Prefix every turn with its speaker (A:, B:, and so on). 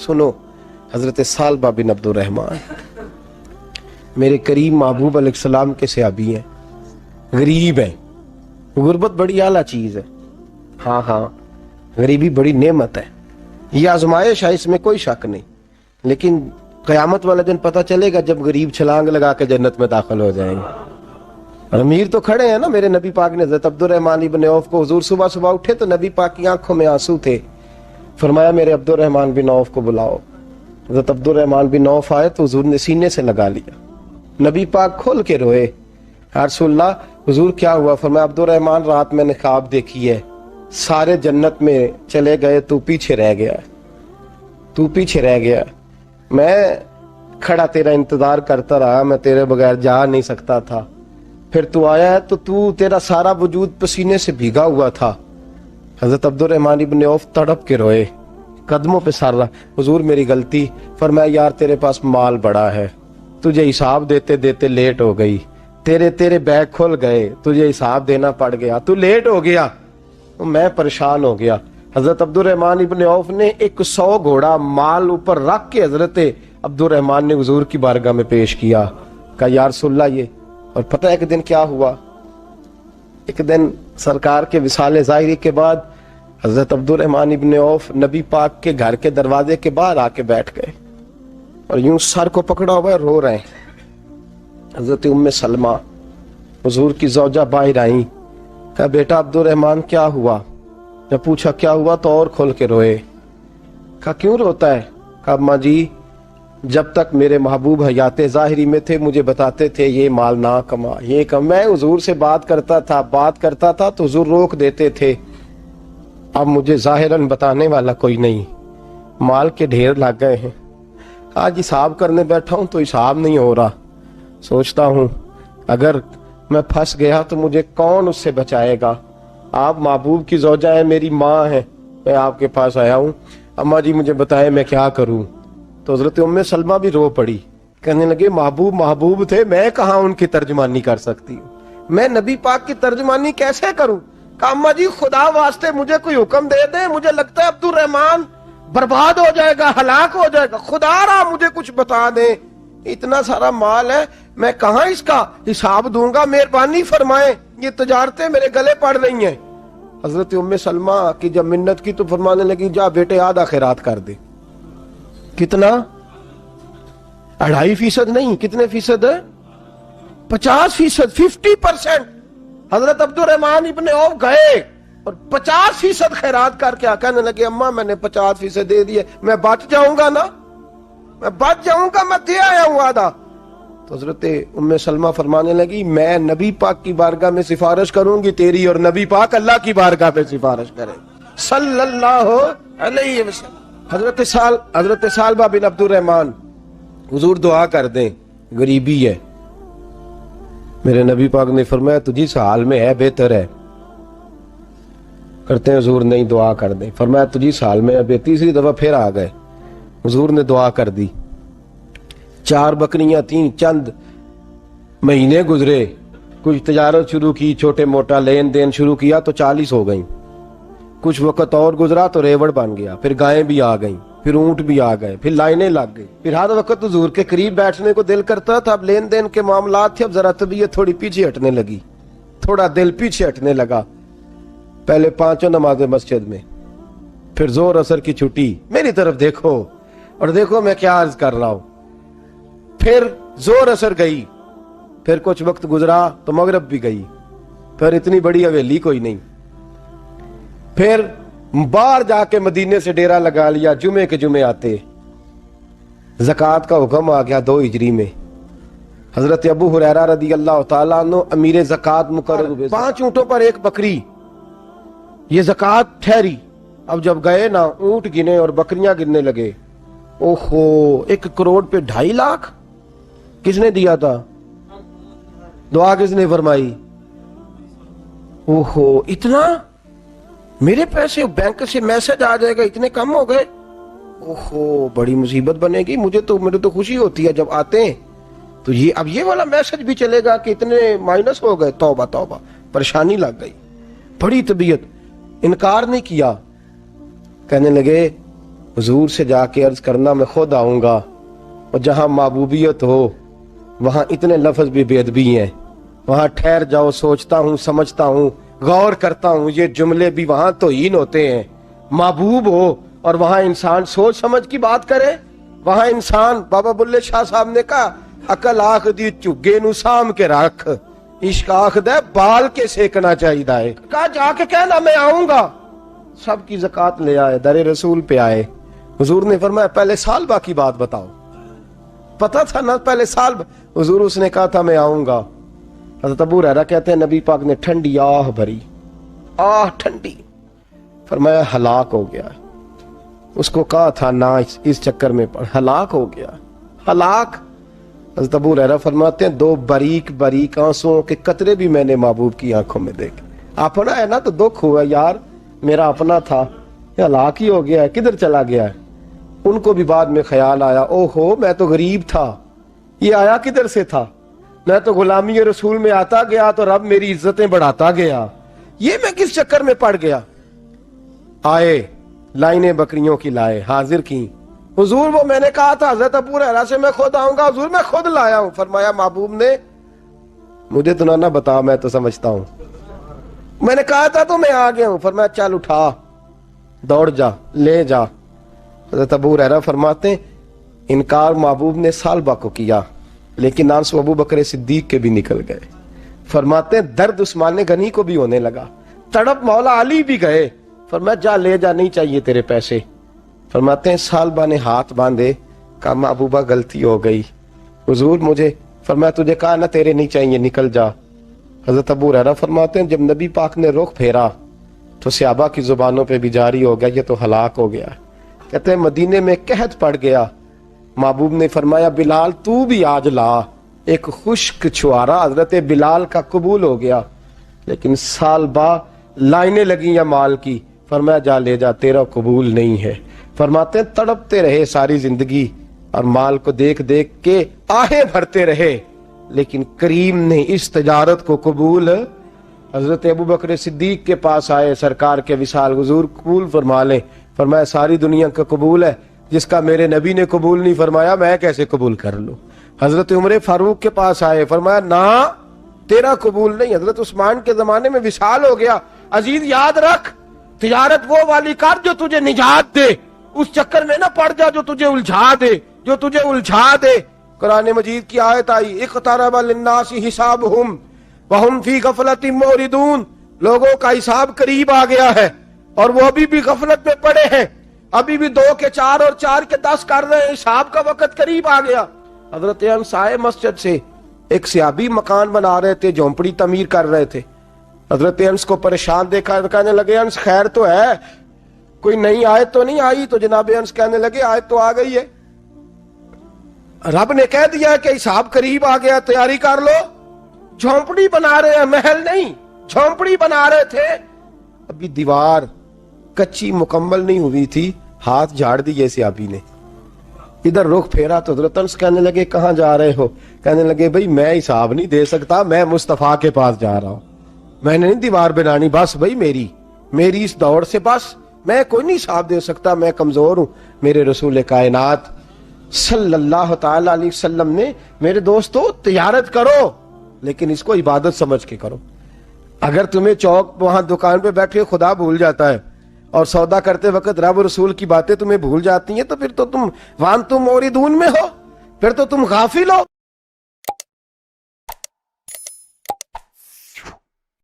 A: سنو، حضرت سالبہ بن عبدالرحمن میرے کریم محبوب علیہ السلام کے صحابی ہیں، غریب ہیں. غربت بڑی اعلیٰ چیز ہے. ہاں غریبی بڑی نعمت ہے، یہ آزمائش ہے، اس میں کوئی شک نہیں. لیکن قیامت والا دن پتہ چلے گا جب غریب چھلانگ لگا کے جنت میں داخل ہو جائیں گے. امیر تو کھڑے ہیں نا. میرے نبی پاک نے حضرت عبدالرحمن ابن عوف کو، حضور صبح صبح اٹھے تو نبی پاک کی آنکھوں میں آنسو تھے. فرمایا میرے عبدالرحمن بن عوف کو بلاؤ. حضرت عبدالرحمن بن عوف آئے تو حضور نے سینے سے لگا لیا. نبی پاک کھول کے روئے. یا رسول اللہ، حضور کیا ہوا؟ فرمایا عبدالرحمن رات میں نے خواب دیکھی ہے، سارے جنت میں چلے گئے، تو پیچھے رہ گیا. تو پیچھے رہ گیا. میں کھڑا تیرا انتظار کرتا رہا، میں تیرے بغیر جا نہیں سکتا تھا. پھر تو آیا ہے تو تیرا سارا وجود پسینے سے بھیگا ہوا تھا. حضرت عبدالرحمن ابن عوف تڑپ کے روئے، قدموں پہ سر رہا. حضور میری غلطی. فرمایا یار تیرے پاس مال بڑا ہے، تجھے حساب دیتے دیتے لیٹ ہو گئی، تیرے بیگ کھل گئے، تجھے حساب دینا پڑ گیا، تو لیٹ ہو گیا، میں پریشان ہو گیا. حضرت عبدالرحمن ابن عوف نے 100 گھوڑا مال اوپر رکھ کے حضرت عبدالرحمن نے حضور کی بارگاہ میں پیش کیا. کہا یا رسول اللہ یہ. اور پتہ ہے ایک دن کیا ہوا؟ ایک دن سرکار کے وصال ظاہری کے بعد حضرت عبدالرحمن ابن عوف نبی پاک کے گھر کے دروازے کے باہر آ کے بیٹھ گئے اور یوں سر کو پکڑا ہوا ہے، رو رہے ہیں. حضرت ام سلمہ حضور کی زوجہ باہر آئیں. کہا بیٹا عبدالرحمن کیا ہوا؟ جب پوچھا کیا ہوا تو اور کھول کے روئے. کہا کیوں روتا ہے؟ کہا اماں جی جب تک میرے محبوب حیات ظاہری میں تھے مجھے بتاتے تھے یہ مال نہ کما، یہ کم. میں حضور سے بات کرتا تھا تو حضور روک دیتے تھے. اب مجھے ظاہراً بتانے والا کوئی نہیں، مال کے ڈھیر لگ گئے ہیں. آج حساب کرنے بیٹھا ہوں تو حساب نہیں ہو رہا. سوچتا ہوں اگر میں پھنس گیا تو مجھے کون اس سے بچائے گا؟ آپ محبوب کی زوجہ ہیں، میری ماں ہیں، میں آپ کے پاس آیا ہوں. اماں جی مجھے بتائیں میں کیا کروں؟ تو حضرت ام سلمہ بھی رو پڑی، کہنے لگے محبوب تھے، میں کہاں ان کی ترجمانی کر سکتی ہوں، میں نبی پاک کی ترجمانی کیسے کروں؟ کہا اماں جی خدا واسطے مجھے کوئی حکم دے دیں، مجھے لگتا ہے عبدالرحمن برباد ہو جائے گا، ہلاک ہو جائے گا، خدا را مجھے کچھ بتا دیں. اتنا سارا مال ہے، میں کہاں اس کا حساب دوں گا؟ مہربانی فرمائیں، یہ تجارتیں میرے گلے پڑ رہی ہیں. حضرت ام سلمہ کی جب منت کی تو فرمانے لگی جا بیٹے آدھا خیرات کر دے. کتنا؟ 2.5% نہیں، کتنے فیصد ہے؟ 50%، 50%. حضرت عبدالرحمن ابن عوف گئے اور 50% خیرات کر کے کہنے لگے اماں میں نے 50% دے دیے، میں بچ جاؤں گا نا، میں بچ جاؤں گا، میں دے آیا ہوں آدھا. تو حضرت ام سلمہ فرمانے لگی میں نبی پاک کی بارگاہ میں سفارش کروں گی تیری، اور نبی پاک اللہ کی بارگاہ میں سفارش کرے صلی اللہ علیہ وسلم. حضرت سالبہ بن عبدالرحمن، حضور دعا کر دیں، غریبی ہے. میرے نبی پاک نے فرمایا تجھی اس حال میں ہے بہتر ہے. کرتے ہیں حضور نہیں دعا کر دیں. فرمایا تجھی اس حال میں ہے. تیسری دفعہ پھر آ گئے، حضور نے دعا کر دی. 4 بکریاں تھیں، چند مہینے گزرے، کچھ تجارت شروع کی، چھوٹے موٹا لین دین شروع کیا تو 40 ہو گئیں. کچھ وقت اور گزرا تو ریوڑ بن گیا، پھر گائیں بھی آ گئیں، پھر اونٹ بھی آ گئے، پھر لائنیں لگ گئی. پھر ہر وقت حضور کے قریب بیٹھنے کو دل کرتا تھا. اب لین دین کے معاملات تھے، اب ذرا طبیعت تھوڑی پیچھے ہٹنے لگی، تھوڑا دل پیچھے ہٹنے لگا. پہلے 5 نمازیں مسجد میں، پھر زور اثر کی چھٹی. میری طرف دیکھو اور دیکھو میں کیا عرض کر رہا ہوں. پھر زور اثر گئی، پھر کچھ وقت گزرا تو مغرب بھی گئی، پھر اتنی بڑی حویلی کوئی نہیں. پھر باہر جا کے مدینے سے ڈیرا لگا لیا، جمعے کے جمعے آتے. زکوٰۃ کا حکم آ گیا 2 ہجری میں. حضرت ابو ہریرہ رضی اللہ تعالیٰ عنہ امیر زکوٰۃ مقرر ہوئے. 5 اونٹوں پر 1 بکری، یہ زکوٰۃ ٹھہری. اب جب گئے نا اونٹ گنے اور بکریاں گننے لگے، اوہو 1 کروڑ پہ 2.5 لاکھ کس نے دیا تھا؟ دعا کس نے فرمائی؟ اوہو اتنا، میرے پیسے بینک سے میسج آ جائے گا اتنے کم ہو گئے، اوہو بڑی مصیبت بنے گی. میرے تو خوشی ہوتی ہے جب آتے ہیں تو یہ اب یہ والا میسج بھی چلے گا کہ اتنے مائنس ہو گئے. توبہ توبہ، پریشانی لگ گئی، بڑی طبیعت. انکار نہیں کیا، کہنے لگے حضور سے جا کے عرض کرنا میں خود آؤں گا، اور جہاں محبوبیت ہو وہاں اتنے لفظ بھی بے ادبی ہیں، وہاں ٹھہر جاؤ، سوچتا ہوں، سمجھتا ہوں، غور کرتا ہوں، یہ جملے بھی وہاں توہین ہوتے ہیں۔ محبوب ہو اور وہاں انسان سوچ سمجھ کی بات کرے، وہاں انسان، بابا بلے شاہ صاحب نے کہا عقل آخ دی چگے نو سام کے رکھ، عشق آخ دے بال کے سیکنا چاہیے ہے۔ کہا جا کے کہنا میں آؤں گا۔ سب کی زکوٰۃ لے آئے، در رسول پہ آئے، حضور نے فرمایا پہلے سالبہ کی بات بتاؤ۔ پتا تھا نا پہلے سال، حضور اس نے کہا تھا میں آؤں گا۔ حضرت ابو ہریرہ کہتے ہیں نبی پاک نے ٹھنڈی آہ بھری، آہ ٹھنڈی، فرمایا ہلاک ہو گیا۔ اس کو کہا تھا نہ اس چکر میں پڑ، ہلاک ہو گیا، ہلاک۔ حضرت ابو ہریرہ فرماتے ہیں دو باریک باریک آنسوؤں کے قطرے بھی میں نے محبوب کی آنکھوں میں دیکھے۔ اپنا ہے نا تو دکھ ہوا، یار میرا اپنا تھا، یہ ہلاک ہی ہو گیا ہے، کدھر چلا گیا ہے۔ ان کو بھی بعد میں خیال آیا، او ہو میں تو غریب تھا، یہ آیا کدھر سے تھا، میں تو غلامی رسول میں آتا گیا تو رب میری عزتیں بڑھاتا گیا، یہ میں کس چکر میں پڑ گیا۔ آئے لائنیں بکریوں کی لائے، حاضر کی، حضور وہ میں نے کہا تھا حضرت ابو ہریرہ سے میں خود آؤں گا، حضور میں خود لایا ہوں۔ فرمایا محبوب نے مجھے تو نہ بتا، میں تو سمجھتا ہوں، میں نے کہا تھا تو میں آ گیا ہوں۔ فرمایا چل اٹھا، دوڑ جا، لے جا۔ حضرت ابو ہریرہ فرماتے ہیں انکار محبوب نے سالبہ کو کیا، لیکن آنسو ابو بکر صدیق کے بھی نکل گئے۔ فرماتے ہیں درد عثمان غنی کو بھی ہونے لگا، تڑپ مولا علی بھی گئے۔ فرمایا جا لے جا، نہیں چاہیے تیرے پیسے۔ فرماتے ہیں سالبہ نے ہاتھ باندھے، کہا محبوبہ غلطی ہو گئی، حضور مجھے، فرمایا تجھے کہا نہ تیرے نہیں چاہیے، نکل جا۔ حضرت ابو ہریرہ فرماتے ہیں جب نبی پاک نے رخ پھیرا تو صحابہ کی زبانوں پہ بھی جاری ہو گیا یہ تو ہلاک ہو گیا۔ کہتے ہیں مدینے میں قحط پڑ گیا، محبوب نے فرمایا بلال تو بھی آج لا، ایک خشک چھوارا حضرت بلال کا قبول ہو گیا۔ لیکن سالبہ لائنیں لگی یا مال کی، فرمایا جا لے جا، تیرا قبول نہیں ہے۔ فرماتے ہیں تڑپتے رہے ساری زندگی اور مال کو دیکھ دیکھ کے آہیں بھرتے رہے، لیکن کریم نے اس تجارت کو قبول۔ حضرت ابو بکر صدیق کے پاس آئے، سرکار کے وصال، حضور قبول فرما لیں۔ فرمایا ساری دنیا کا قبول ہے، جس کا میرے نبی نے قبول نہیں فرمایا میں کیسے قبول کر لوں۔ حضرت عمر فاروق کے پاس آئے، فرمایا نہ تیرا قبول نہیں۔ حضرت عثمان کے زمانے میں وصال ہو گیا۔ عزیز یاد رکھ، تجارت وہ والی کر جو تجھے نجات دے، اس چکر میں نہ پڑ جا جو تجھے الجھا دے، جو تجھے الجھا دے۔ قرآن مجید کی آیت آئی اقترب للناس حسابہم وہم فی غفلۃ موردون، لوگوں کا حساب قریب آ گیا ہے اور وہ ابھی بھی غفلت میں پڑے ہیں، ابھی بھی 2 کے 4 اور 4 کے 10 کر رہے ہیں، حساب کا وقت قریب آ گیا۔ حضرت انس آئے مسجد سے، ایک صحابی مکان بنا رہے تھے، جھونپڑی تعمیر کر رہے تھے۔ حضرت انس کو پریشان دیکھا، کہنے لگے انس خیر تو ہے، کوئی نئی آیت تو نہیں آئی؟ تو جناب انس کہنے لگے آیت تو آ گئی ہے، رب نے کہہ دیا کہ حساب قریب آ گیا، تیاری کر لو۔ جھونپڑی بنا رہے ہیں، محل نہیں، جھونپڑی بنا رہے تھے، ابھی دیوار کچی مکمل نہیں ہوئی تھی، ہاتھ جھاڑ دیے صحابی نے۔ ادھر رخ پھیرا تو حضرت انس کہنے لگے کہاں جا رہے ہو؟ کہنے لگے بھائی میں حساب نہیں دے سکتا، میں مصطفیٰ کے پاس جا رہا ہوں، میں نے نہیں دیوار بنانی، بس بھائی میری اس دور سے بس میں کوئی نہیں حساب دے سکتا، میں کمزور ہوں۔ میرے رسول کائنات صلی اللہ تعالی علیہ وسلم نے، میرے دوستو تجارت کرو لیکن اس کو عبادت سمجھ کے کرو۔ اگر تمہیں چوک وہاں دکان پہ بیٹھے خدا بھول جاتا ہے اور سودا کرتے وقت رب رسول کی باتیں تمہیں بھول جاتی ہیں، تو پھر تو تم وانتم موردون میں ہو، پھر تو تم غافل ہو۔